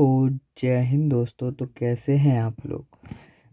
Hello, जय हिंद दोस्तों। तो कैसे हैं आप लोग।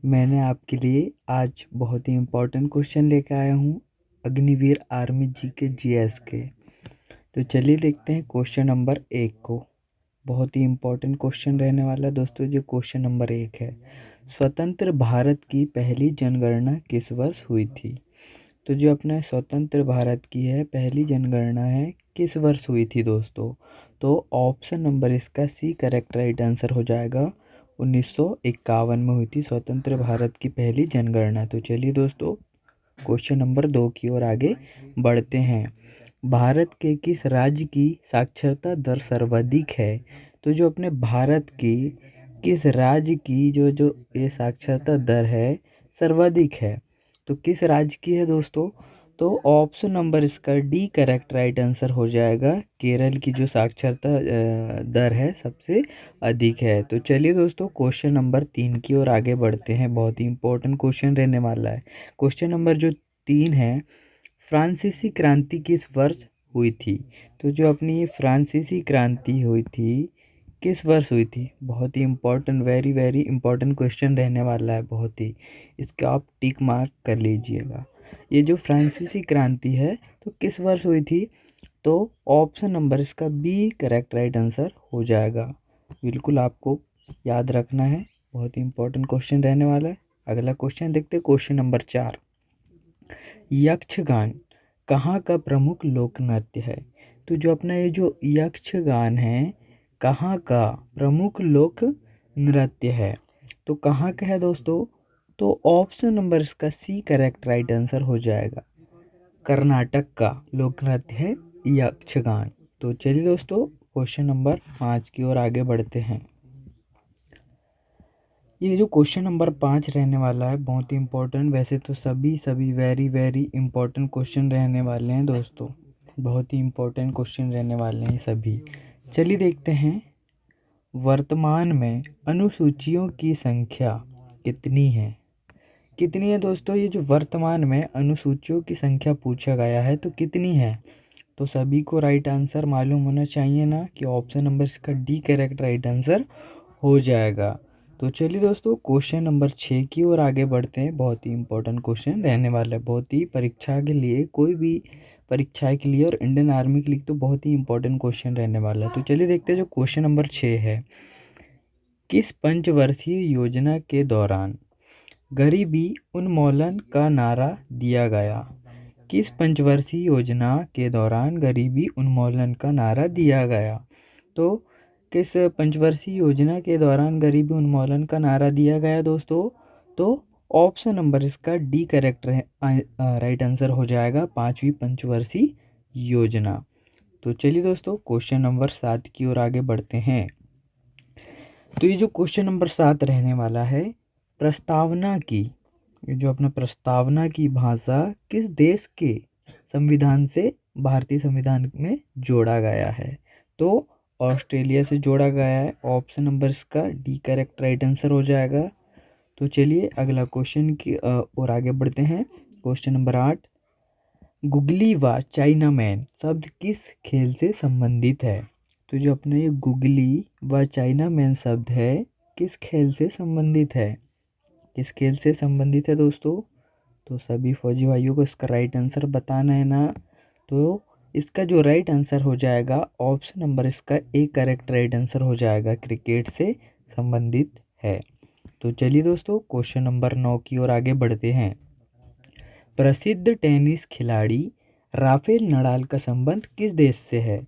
मैंने आपके लिए आज बहुत ही इम्पोर्टेंट क्वेश्चन लेकर आया हूँ अग्निवीर आर्मी जी के जीएस के। तो चलिए देखते हैं क्वेश्चन नंबर 1 को। बहुत ही इम्पोर्टेंट क्वेश्चन रहने वाला है दोस्तों। जो क्वेश्चन नंबर 1 है, स्वतंत्र भारत की पहली जनगणना किस वर्ष हुई थी। तो जो अपना स्वतंत्र भारत की है पहली जनगणना है किस वर्ष हुई थी दोस्तों। तो ऑप्शन नंबर इसका सी करेक्ट राइट आंसर हो जाएगा। 1951 में हुई थी स्वतंत्र भारत की पहली जनगणना। तो चलिए दोस्तों क्वेश्चन नंबर 2 की ओर आगे बढ़ते हैं। भारत के किस राज्य की साक्षरता दर सर्वाधिक है। तो जो अपने भारत की किस राज्य की जो जो ये साक्षरता दर है सर्वाधिक है, तो किस राज्य की है दोस्तों। तो ऑप्शन नंबर इसका डी करेक्ट राइट आंसर हो जाएगा। केरल की जो साक्षरता दर है सबसे अधिक है। तो चलिए दोस्तों क्वेश्चन नंबर 3 की ओर आगे बढ़ते हैं। बहुत ही इंपॉर्टेंट क्वेश्चन रहने वाला है। क्वेश्चन नंबर जो 3 है, फ्रांसीसी क्रांति किस वर्ष हुई थी। तो जो अपनी ये फ्रांसीसी क्रांति हुई थी किस वर्ष हुई थी। बहुत ही important, very very important question रहने वाला है बहुत ही। इसका आप टिक मार्क कर लीजिएगा। ये जो फ्रांसीसी क्रांति है तो किस वर्ष हुई थी। तो ऑप्शन नंबर इसका बी करेक्ट राइट आंसर हो जाएगा। बिल्कुल आपको याद रखना है, बहुत ही इंपॉर्टेंट क्वेश्चन रहने वाला है। अगला क्वेश्चन देखते हैं, क्वेश्चन नंबर 4। यक्षगान कहाँ का प्रमुख लोक नृत्य है। तो जो अपना ये जो यक्षगान है कहाँ का प्रमुख लोक नृत्य है। तो कहाँ का है दोस्तों। तो ऑप्शन नंबर इसका सी करेक्ट राइट आंसर हो जाएगा। कर्नाटक का लोक नृत्य है यक्षगान। तो चलिए दोस्तों क्वेश्चन नंबर 5 की ओर आगे बढ़ते हैं। ये जो क्वेश्चन नंबर 5 रहने वाला है बहुत ही इम्पोर्टेंट। वैसे तो सभी वेरी वेरी इंपॉर्टेंट क्वेश्चन रहने वाले हैं दोस्तों। बहुत ही इम्पोर्टेंट क्वेश्चन रहने वाले हैं सभी। चलिए देखते हैं, वर्तमान में अनुसूचियों की संख्या कितनी है। कितनी है दोस्तों। ये जो वर्तमान में अनुसूचियों की संख्या पूछा गया है तो कितनी है। तो सभी को राइट आंसर मालूम होना चाहिए ना कि ऑप्शन नंबर इसका डी करेक्ट राइट आंसर हो जाएगा। तो चलिए दोस्तों क्वेश्चन नंबर 6 की ओर आगे बढ़ते हैं। बहुत ही इंपॉर्टेंट क्वेश्चन रहने वाला है। बहुत ही परीक्षा के लिए, कोई भी परीक्षा के लिए और इंडियन आर्मी के लिए तो बहुत ही इंपॉर्टेंट क्वेश्चन रहने वाला है। तो चलिए देखते हैं जो क्वेश्चन नंबर 6 है, किस पंचवर्षीय योजना के दौरान गरीबी उन्मूलन का नारा दिया गया। किस पंचवर्षीय योजना के दौरान गरीबी उन्मूलन का नारा दिया गया। तो किस पंचवर्षीय योजना के दौरान गरीबी उन्मूलन का नारा दिया गया दोस्तों। तो ऑप्शन नंबर इसका डी करेक्ट राइट आंसर हो जाएगा, 5वीं पंचवर्षीय योजना। तो चलिए दोस्तों क्वेश्चन नंबर 7 की ओर आगे बढ़ते हैं। तो ये जो क्वेश्चन नंबर 7 रहने वाला है, प्रस्तावना की, ये जो अपना प्रस्तावना की भाषा किस देश के संविधान से भारतीय संविधान में जोड़ा गया है। तो ऑस्ट्रेलिया से जोड़ा गया है। ऑप्शन नंबर इसका डी करेक्ट राइट आंसर हो जाएगा। तो चलिए अगला क्वेश्चन की और आगे बढ़ते हैं। क्वेश्चन नंबर 8, गुगली व चाइना मैन शब्द किस खेल से संबंधित है। तो जो अपने ये गुगली व चाइना मैन शब्द है किस खेल से संबंधित है। किस खेल से संबंधित है दोस्तों। तो सभी फौजी भाइयों को इसका राइट आंसर बताना है ना। तो इसका जो राइट आंसर हो जाएगा ऑप्शन नंबर इसका ए करेक्ट राइट आंसर हो जाएगा, क्रिकेट से संबंधित है। तो चलिए दोस्तों क्वेश्चन नंबर 9 की ओर आगे बढ़ते हैं। प्रसिद्ध टेनिस खिलाड़ी राफेल नडाल का संबंध किस देश से है।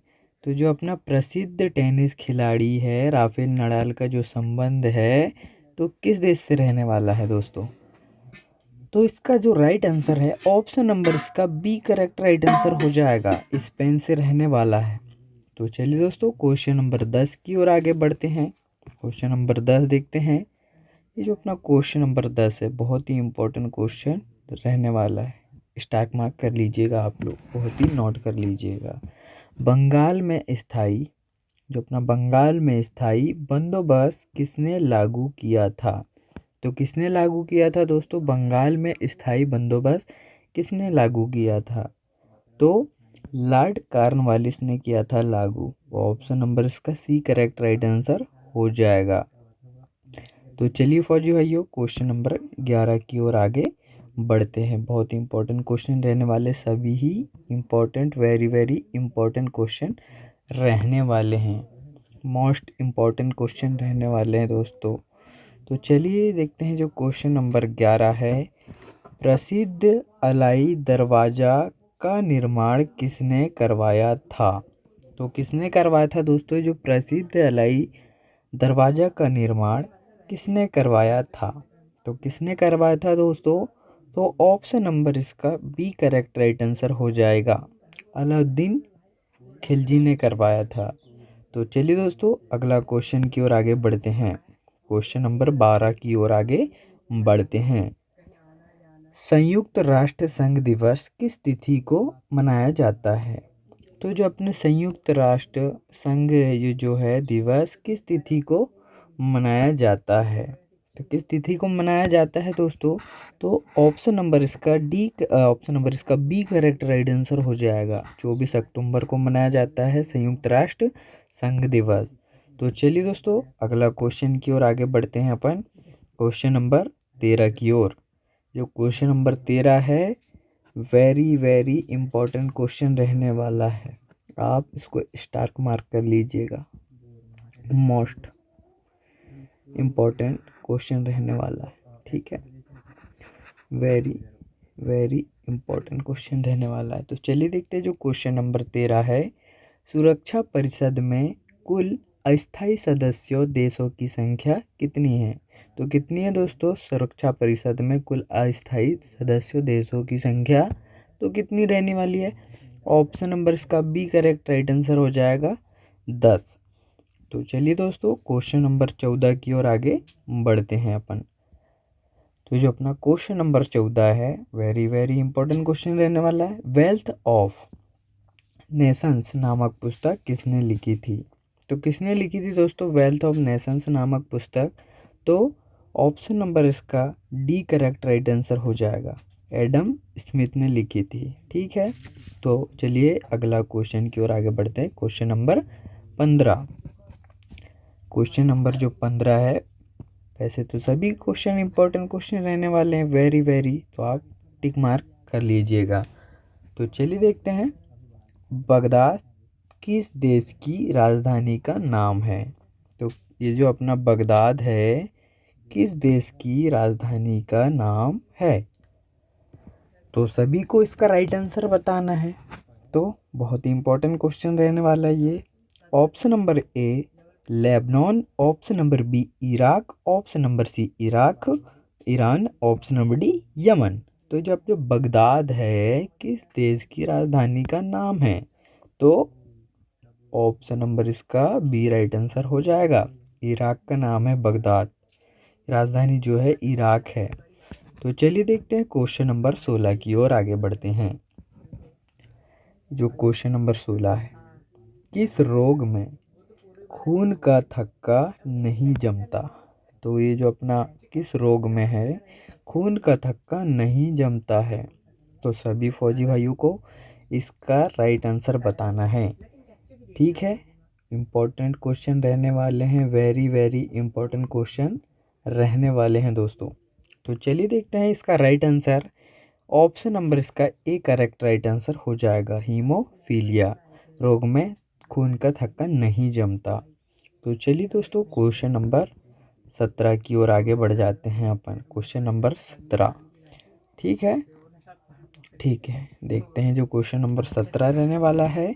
तो जो अपना प्रसिद्ध टेनिस खिलाड़ी है राफेल नडाल का जो संबंध है तो किस देश से रहने वाला है दोस्तों। तो इसका जो राइट आंसर है ऑप्शन नंबर इसका बी करेक्ट राइट आंसर हो जाएगा, स्पेन से रहने वाला है। तो चलिए दोस्तों क्वेश्चन नंबर 10 की ओर आगे बढ़ते हैं। क्वेश्चन नंबर 10 देखते हैं। ये जो अपना क्वेश्चन नंबर 10 है बहुत ही इंपॉर्टेंट क्वेश्चन रहने वाला है। स्टार्ट मार्क कर लीजिएगा आप लोग, बहुत ही नोट कर लीजिएगा। बंगाल में स्थायी, जो अपना बंगाल में स्थायी बंदोबस्त किसने लागू किया था। तो किसने लागू किया था दोस्तों। बंगाल में स्थायी बंदोबस्त किसने लागू किया था। तो लॉर्ड कॉर्नवालिस ने किया था लागू। ऑप्शन नंबर इसका सी करेक्ट राइट आंसर हो जाएगा। तो चलिए फौजी भाइयों, क्वेश्चन नंबर 11 की ओर आगे बढ़ते हैं। बहुत इंपॉर्टेंट क्वेश्चन रहने वाले, सभी ही important, very very important question रहने वाले हैं। मोस्ट इम्पॉर्टेंट क्वेश्चन रहने वाले हैं दोस्तों। तो चलिए देखते हैं जो क्वेश्चन नंबर 11 है। प्रसिद्ध अलाई दरवाज़ा का निर्माण किसने करवाया था? तो किसने करवाया था दोस्तों? जो प्रसिद्ध अलाई दरवाज़ा का निर्माण किसने करवाया था? तो किसने करवाया था दोस्तों? तो ऑप्शन नंबर इसका बी करेक्ट राइट आंसर हो जाएगा। अलाउद्दीन खिलजी ने करवाया था। तो चलिए दोस्तों अगला क्वेश्चन की ओर आगे बढ़ते हैं। क्वेश्चन नंबर 12 की ओर आगे बढ़ते हैं। संयुक्त राष्ट्र संघ दिवस किस तिथि को मनाया जाता है? तो जो अपने संयुक्त राष्ट्र संघ ये जो है दिवस किस तिथि को मनाया जाता है? तो किस तिथि को मनाया जाता है दोस्तों? तो ऑप्शन नंबर इसका बी करेक्ट राइट आंसर हो जाएगा। 24 अक्टूबर को मनाया जाता है संयुक्त राष्ट्र संघ दिवस। तो चलिए दोस्तों अगला क्वेश्चन की ओर आगे बढ़ते हैं अपन क्वेश्चन नंबर 13 की ओर। जो क्वेश्चन नंबर 13 है वेरी वेरी इंपॉर्टेंट क्वेश्चन रहने वाला है। आप इसको स्टार मार्क कर लीजिएगा। मोस्ट इम्पॉर्टेंट क्वेश्चन रहने वाला है, ठीक है। वेरी वेरी इंपॉर्टेंट क्वेश्चन रहने वाला है। तो चलिए देखते हैं जो क्वेश्चन नंबर 13 है। सुरक्षा परिषद में कुल अस्थायी सदस्यों देशों की संख्या कितनी है? तो कितनी है दोस्तों? सुरक्षा परिषद में कुल अस्थायी सदस्यों देशों की संख्या तो कितनी रहने वाली है? ऑप्शन नंबर इसका बी करेक्ट राइट आंसर हो जाएगा 10। तो चलिए दोस्तों क्वेश्चन नंबर 14 की ओर आगे बढ़ते हैं अपन। तो जो अपना क्वेश्चन नंबर 14 है वेरी वेरी इंपॉर्टेंट क्वेश्चन रहने वाला है। वेल्थ ऑफ नेशंस नामक पुस्तक किसने लिखी थी? तो किसने लिखी थी दोस्तों वेल्थ ऑफ नेशंस नामक पुस्तक? तो ऑप्शन नंबर इसका डी करेक्ट राइट आंसर हो जाएगा। एडम स्मिथ ने लिखी थी, ठीक है। तो चलिए अगला क्वेश्चन की ओर आगे बढ़ते हैं। Question number 15। क्वेश्चन नंबर जो 15 है, वैसे तो सभी क्वेश्चन इंपॉर्टेंट क्वेश्चन रहने वाले हैं वेरी वेरी, तो आप टिक मार्क कर लीजिएगा। तो चलिए देखते हैं बगदाद किस देश की राजधानी का नाम है? तो ये जो अपना बगदाद है किस देश की राजधानी का नाम है? तो सभी को इसका राइट आंसर बताना है। तो बहुत ही इंपॉर्टेंट क्वेश्चन रहने वाला है ये। Option number A Lebanon, option number B Iraq, option number C Iran, option number D Yemen. तो जो बगदाद है किस देश की राजधानी का नाम है? तो ऑप्शन नंबर इसका बी राइट आंसर हो जाएगा। इराक का नाम है बगदाद, राजधानी जो है इराक है। तो चलिए देखते हैं क्वेश्चन नंबर 16 की ओर आगे बढ़ते हैं। जो क्वेश्चन नंबर 16 है, किस रोग में खून का थक्का नहीं जमता? तो ये जो अपना किस रोग में है खून का थक्का नहीं जमता है? तो सभी फौजी भाइयों को इसका राइट आंसर बताना है, ठीक है। इम्पोर्टेंट क्वेश्चन रहने वाले हैं, वेरी वेरी इंपॉर्टेंट क्वेश्चन रहने वाले हैं दोस्तों। तो चलिए देखते हैं इसका राइट आंसर। ऑप्शन नंबर इसका ए करेक्ट राइट आंसर हो जाएगा। हीमोफीलिया रोग में खून का थक्का नहीं जमता। तो चलिए दोस्तों क्वेश्चन नंबर 17 की ओर आगे बढ़ जाते हैं अपन। क्वेश्चन नंबर 17, ठीक है। देखते हैं जो क्वेश्चन नंबर 17 रहने वाला है।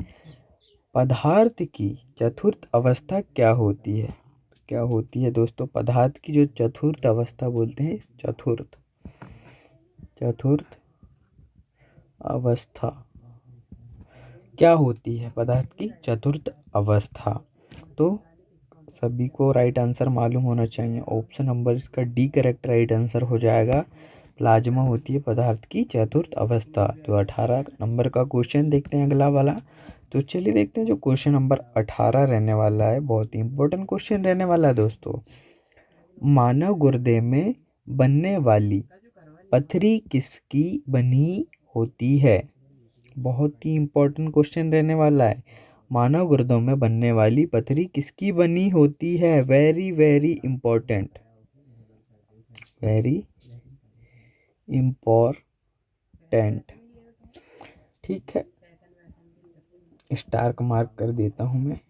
पदार्थ की चतुर्थ अवस्था क्या होती है? क्या होती है दोस्तों पदार्थ की जो चतुर्थ अवस्था बोलते हैं? चतुर्थ अवस्था क्या होती है? पदार्थ की चतुर्थ अवस्था। तो सभी को राइट आंसर मालूम होना चाहिए। ऑप्शन नंबर इसका डी करेक्ट राइट आंसर हो जाएगा। प्लाज्मा होती है पदार्थ की चतुर्थ अवस्था। तो 18 नंबर का क्वेश्चन देखते हैं अगला वाला। तो चलिए देखते हैं जो क्वेश्चन नंबर 18 रहने वाला है, बहुत ही इंपॉर्टेंट क्वेश्चन रहने वाला है दोस्तों। मानव गुर्दे में बनने वाली पथरी किसकी बनी होती है? बहुत ही इंपॉर्टेंट क्वेश्चन रहने वाला है। मानव गुर्दों में बनने वाली पथरी किसकी बनी होती है? Very very important, very important. ठीक है, स्टार का मार्क कर देता हूं मैं।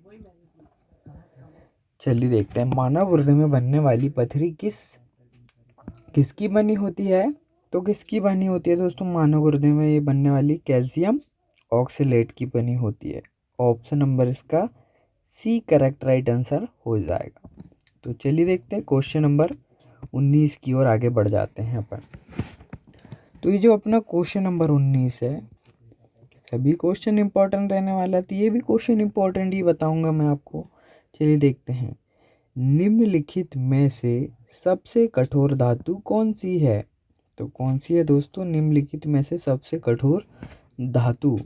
चलिए देखते हैं, मानव गुर्दे में बनने वाली पथरी किसकी बनी होती है? तो किसकी बनी होती है दोस्तों? मानव गुर्दे में ये बनने वाली कैल्शियम ऑक्सलेट की बनी होती है। ऑप्शन नंबर इसका सी करेक्ट राइट आंसर हो जाएगा। तो चलिए देखते हैं क्वेश्चन नंबर 19 की ओर आगे बढ़ जाते हैं अपन। तो ये जो अपना क्वेश्चन नंबर 19 है, सभी क्वेश्चन इंपॉर्टेंट रहने वाला है, तो ये भी क्वेश्चन इंपॉर्टेंट ही बताऊंगा मैं आपको। चलिए देखते हैं, निम्नलिखित में से सबसे कठोर धातु कौन सी है? तो कौन सी है दोस्तों निम्नलिखित में से सबसे कठोर धातु?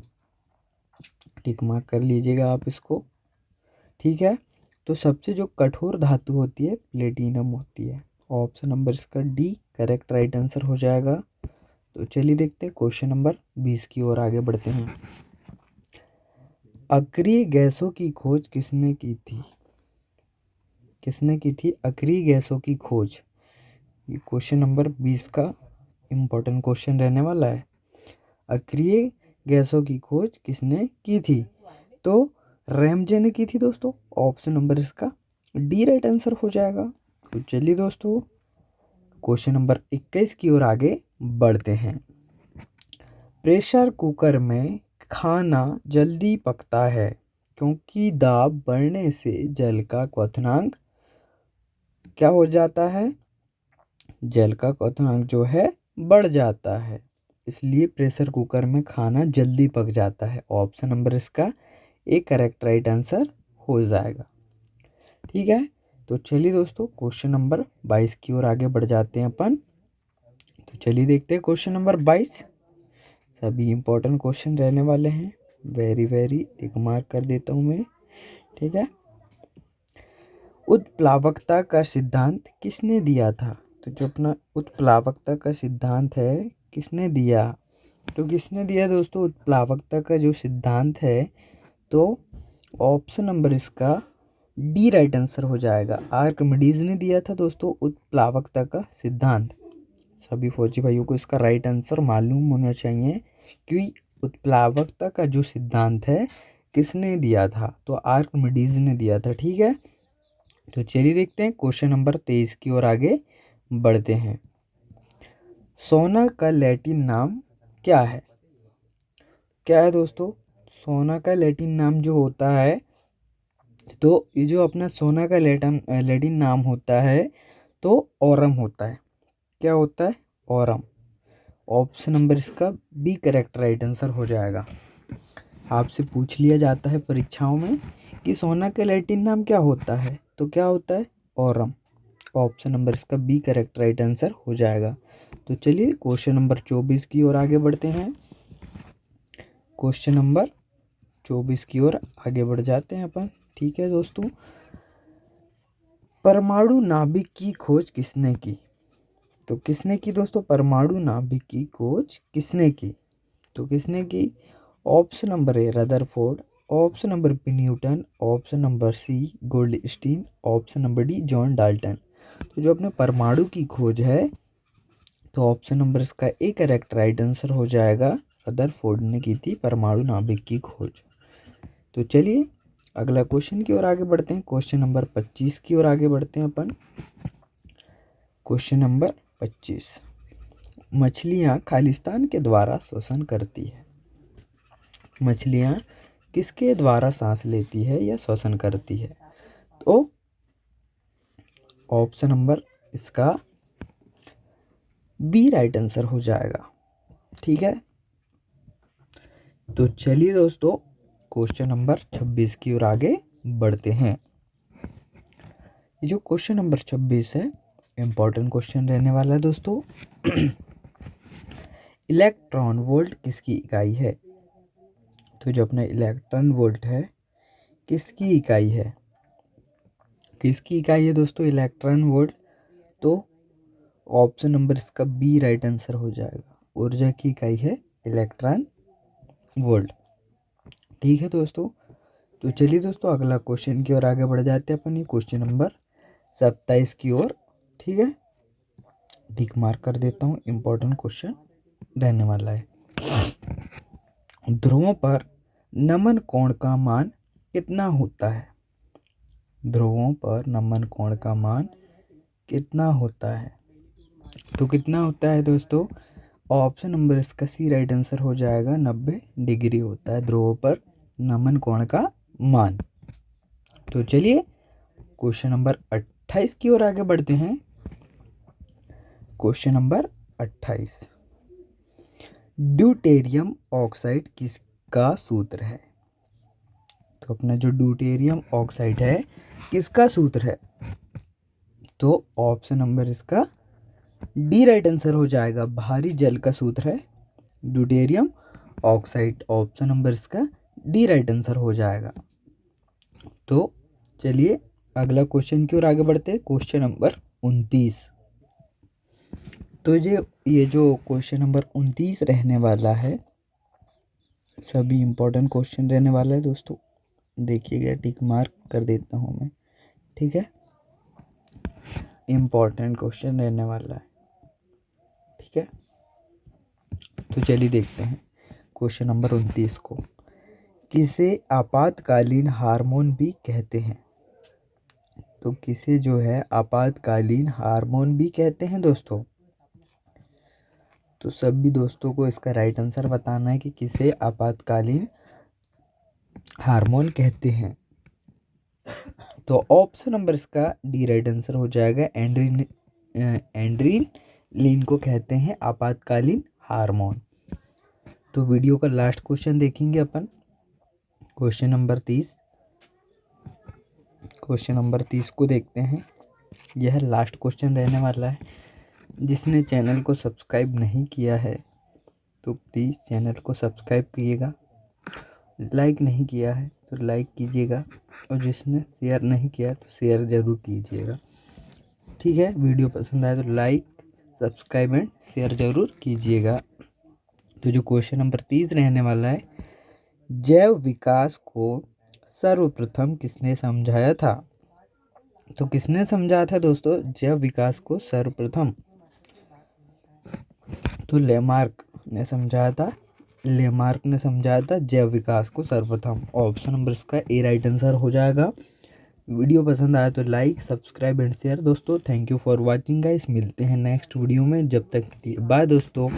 टिक मार्क कर लीजिएगा आप इसको। ठीक है, तो सबसे जो कठोर धातु होती है प्लेटिनम होती है। ऑप्शन नंबर इसका डी करेक्ट राइट आंसर हो जाएगा। तो चलिए देखते हैं क्वेश्चन नंबर 20 की ओर आगे बढ़ते हैं। अक्रिय गैसों की खोज किसने की थी? किसने की थी अक्रिय गैसों की खोज? ये क्वेश्चन नंबर 20 का इम्पोर्टेंट क्वेश्चन रहने वाला है। अक्रिय गैसों की खोज किसने की थी? तो रैमजे ने की थी दोस्तों। ऑप्शन नंबर इसका डी राइट आंसर हो जाएगा। तो चलिए दोस्तों क्वेश्चन नंबर 21 की ओर आगे बढ़ते हैं। प्रेशर कुकर में खाना जल्दी पकता है क्योंकि दाब बढ़ने से जल का क्वथनांक क्या हो जाता है? जल का क्वथनांक जो है बढ़ जाता है, इसलिए प्रेशर कुकर में खाना जल्दी पक जाता है। ऑप्शन नंबर इसका ए करेक्ट राइट आंसर हो जाएगा। ठीक है, तो चलिए दोस्तों क्वेश्चन नंबर 22 की ओर आगे बढ़ जाते हैं अपन। तो चलिए देखते हैं क्वेश्चन नंबर 22। सभी इंपॉर्टेंट क्वेश्चन रहने वाले हैं। वेरी वेरी टिक मार्क कर देता हूँ मैं। ठीक है, उत्प्लावकता का सिद्धांत किसने दिया था? तो जो अपना उत्प्लावकता का सिद्धांत है किसने दिया? तो किसने दिया दोस्तों उत्प्लावकता का जो सिद्धांत है? तो ऑप्शन नंबर इसका डी राइट आंसर हो जाएगा। आर्किमिडीज ने दिया था दोस्तों उत्प्लावकता का सिद्धांत। सभी फौजी भाइयों को इसका राइट आंसर मालूम होना चाहिए कि उत्प्लावकता का जो सिद्धांत है किसने दिया था? तो आर्किमिडीज ने दिया था। ठीक है, तो चलिए देखते हैं क्वेश्चन नंबर 23 की ओर आगे बढ़ते हैं। सोना का लैटिन नाम क्या है? क्या है दोस्तों? सोना का लैटिन नाम जो होता है, तो ये जो अपना सोना का लैटिन नाम होता है तो ओरम होता है। क्या होता है? ओरम। ऑप्शन नंबर इसका बी करेक्ट राइट आंसर हो जाएगा। आपसे पूछ लिया जाता है परीक्षाओं में कि सोना का लैटिन नाम क्या होता है, तो क्या होता है? ओरम। ऑप्शन नंबर इसका बी करेक्ट राइट आंसर हो जाएगा। तो चलिए क्वेश्चन नंबर 24 की ओर आगे बढ़ते हैं। क्वेश्चन नंबर 24 की ओर आगे बढ़ जाते हैं अपन। ठीक है दोस्तों, परमाणु नाभिक की खोज किसने की? तो किसने की दोस्तों परमाणु नाभिक की खोज किसने की? तो किसने की? Option number A Rutherford, option number B Newton, option number C Goldstein, option number D John Dalton. तो जो अपने परमाणु की खोज है, तो ऑप्शन नंबर इसका ए करेक्ट राइट आंसर हो जाएगा। रदरफोर्ड ने की थी परमाणु नाभिक की खोज। तो चलिए अगला क्वेश्चन की ओर आगे बढ़ते हैं। क्वेश्चन नंबर 25 की ओर आगे बढ़ते हैं अपन। क्वेश्चन नंबर 25, मछलियाँ खालिस्तान के द्वारा श्वसन करती है। मछलियाँ किसके द्वारा सांस लेती है या श्वसन करती है? तो ऑप्शन नंबर इसका बी राइट आंसर हो जाएगा। ठीक है, तो चलिए दोस्तों क्वेश्चन नंबर 26 की ओर आगे बढ़ते हैं। ये जो क्वेश्चन नंबर 26 है इम्पोर्टेंट क्वेश्चन रहने वाला है दोस्तों। इलेक्ट्रॉन वोल्ट किसकी इकाई है? तो जो अपना इलेक्ट्रॉन वोल्ट है किसकी इकाई है? किसकी इकाई है दोस्तों इलेक्ट्रॉन वोल्ट? तो ऑप्शन नंबर इसका बी राइट आंसर हो जाएगा। ऊर्जा की इकाई है इलेक्ट्रॉन वोल्ट। ठीक है दोस्तों, तो चलिए दोस्तों अगला क्वेश्चन की ओर आगे बढ़ जाते हैं अपन। ये क्वेश्चन नंबर 27 की ओर। ठीक है, टिक मार्क कर देता हूँ, इम्पोर्टेंट क्वेश्चन रहने वाला है। ध्रुवों पर नमन कोण का मान कितना होता है? ध्रुवों पर नमन कोण का मान कितना होता है? तो कितना होता है दोस्तों? ऑप्शन नंबर इसका सी राइट आंसर हो जाएगा, 90 डिग्री होता है ध्रुवों पर नमन कोण का मान। तो चलिए क्वेश्चन नंबर 28 की ओर आगे बढ़ते हैं। क्वेश्चन नंबर 28, ड्यूटेरियम ऑक्साइड किसका सूत्र है? तो अपना जो ड्यूटेरियम ऑक्साइड है किसका सूत्र है? तो ऑप्शन नंबर इसका डी राइट आंसर हो जाएगा, भारी जल का सूत्र है ड्यूटेरियम ऑक्साइड। ऑप्शन नंबर इसका डी राइट आंसर हो जाएगा। तो चलिए अगला क्वेश्चन की ओर आगे बढ़ते हैं। Question number 29। तो ये जो क्वेश्चन नंबर 29 रहने वाला है, सभी इम्पोर्टेंट क्वेश्चन रहने वाला है दोस्तों। देखिएगा, टिक मार्क कर देता हूँ मैं। ठीक है, इम्पोर्टेंट क्वेश्चन रहने वाला है। ठीक है, तो चलिए देखते हैं क्वेश्चन नंबर 29 को। किसे आपातकालीन हार्मोन भी कहते हैं? तो किसे जो है आपातकालीन हार्मोन भी कहते हैं दोस्तों। तो सभी दोस्तों को इसका राइट आंसर बताना है कि किसे आपातकालीन हार्मोन कहते हैं। तो ऑप्शन नंबर इसका डी राइट आंसर हो जाएगा, एंड्रीनलिन को कहते हैं आपातकालीन हार्मोन। तो वीडियो का लास्ट क्वेश्चन देखेंगे अपन, क्वेश्चन नंबर 30। क्वेश्चन नंबर 30 को देखते हैं। यह लास्ट क्वेश्चन रहने वाला है। जिसने चैनल को सब्सक्राइब नहीं किया है तो प्लीज़ चैनल को सब्सक्राइब कीजिएगा, लाइक नहीं किया है तो लाइक कीजिएगा, और जिसने शेयर नहीं किया तो शेयर ज़रूर कीजिएगा। ठीक है, वीडियो पसंद आए तो लाइक, सब्सक्राइब एंड शेयर ज़रूर कीजिएगा। तो जो क्वेश्चन नंबर 30 रहने वाला है, जैव विकास को सर्वप्रथम किसने समझाया था? तो किसने समझाया था दोस्तों जैव विकास को सर्वप्रथम? तो लेमार्क ने समझाया था। लेमार्क ने समझाया था जैव विकास को सर्वप्रथम। ऑप्शन नंबर इसका ए राइट आंसर हो जाएगा। वीडियो पसंद आया तो लाइक, सब्सक्राइब एंड शेयर दोस्तों। Thank you for watching guys. मिलते हैं नेक्स्ट वीडियो में, जब तक बाय दोस्तों।